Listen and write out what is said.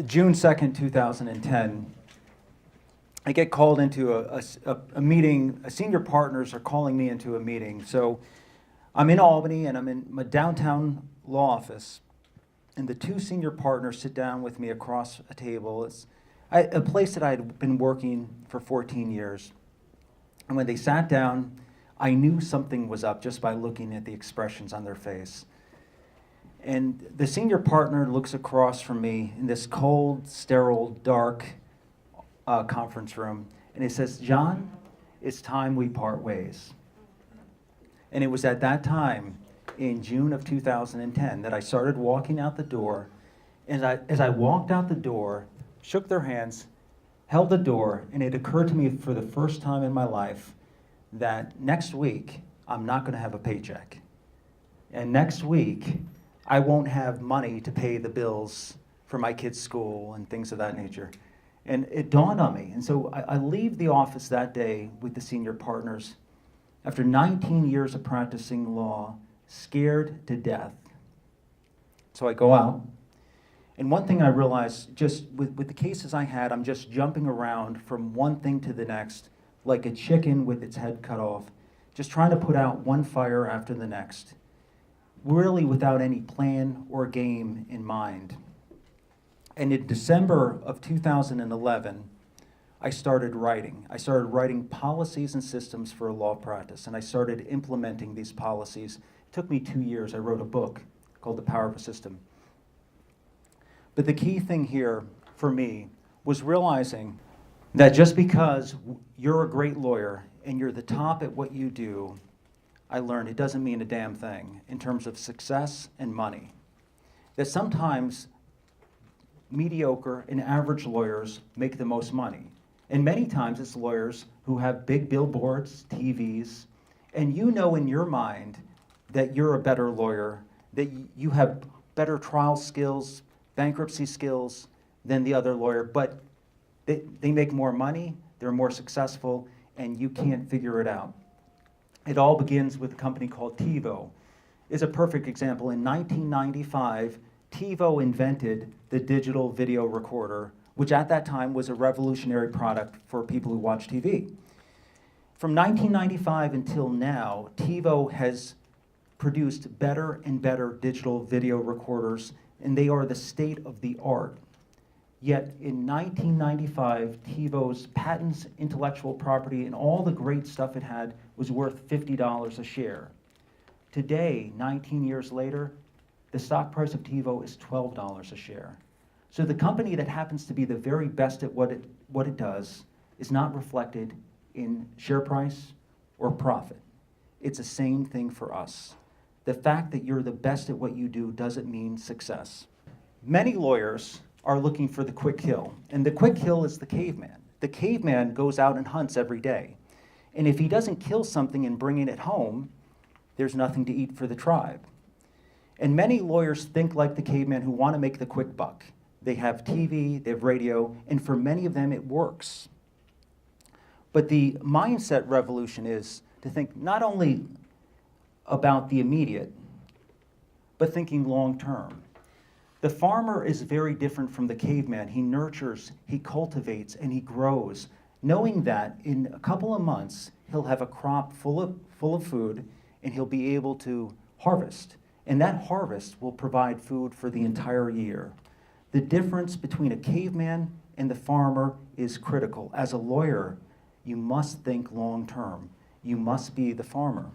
June 2nd, 2010, I get called into a meeting. Senior partners are calling me into a meeting. So I'm in Albany, and I'm in my downtown law office, and the two senior partners sit down with me across a table. It's a place that I had been working for 14 years. And when they sat down, I knew something was up just by looking at the expressions on their face. And the senior partner looks across from me in this cold, sterile, dark conference room, and he says, "John, it's time we part ways." And it was at that time, in June of 2010, that I started walking out the door. And as I walked out the door, shook their hands, held the door, and it occurred to me for the first time in my life that next week, I'm not going to have a paycheck. And next week, I won't have money to pay the bills for my kids' school and things of that nature. And it dawned on me. And so I leave the office that day with the senior partners after 19 years of practicing law, scared to death. So I go out. And one thing I realized, just with the cases I had, I'm just jumping around from one thing to the next, like a chicken with its head cut off, just trying to put out one fire after the next, really without any plan or game in mind. And in December of 2011, I started writing. I started writing policies and systems for law practice, and I started implementing these policies. It took me 2 years. I wrote a book called The Power of a System. But the key thing here for me was realizing that just because you're a great lawyer and you're the top at what you do, I learned it doesn't mean a damn thing in terms of success and money. That sometimes mediocre and average lawyers make the most money. And many times it's lawyers who have big billboards, TVs, and you know in your mind that you're a better lawyer, that you have better trial skills, bankruptcy skills than the other lawyer, but they make more money, they're more successful, and you can't figure it out. It all begins with a company called TiVo. It's a perfect example. In 1995, TiVo invented the digital video recorder, which at that time was a revolutionary product for people who watch TV. From 1995 until now, TiVo has produced better and better digital video recorders, and they are the state of the art. Yet in 1995, TiVo's patents, intellectual property, and all the great stuff it had was worth $50 a share. Today, 19 years later, the stock price of TiVo is $12 a share. So the company that happens to be the very best at what it does is not reflected in share price or profit. It's the same thing for us. The fact that you're the best at what you do doesn't mean success. Many lawyers are looking for the quick kill, and the quick kill is the caveman. The caveman goes out and hunts every day. And if he doesn't kill something and bring it home, there's nothing to eat for the tribe. And many lawyers think like the caveman who want to make the quick buck. They have TV, they have radio, and for many of them it works. But the mindset revolution is to think not only about the immediate, but thinking long term. The farmer is very different from the caveman. He nurtures, he cultivates, and he grows, knowing that in a couple of months he'll have a crop full of food, and he'll be able to harvest. And that harvest will provide food for the entire year. The difference between a caveman and the farmer is critical. As a lawyer, you must think long term. You must be the farmer.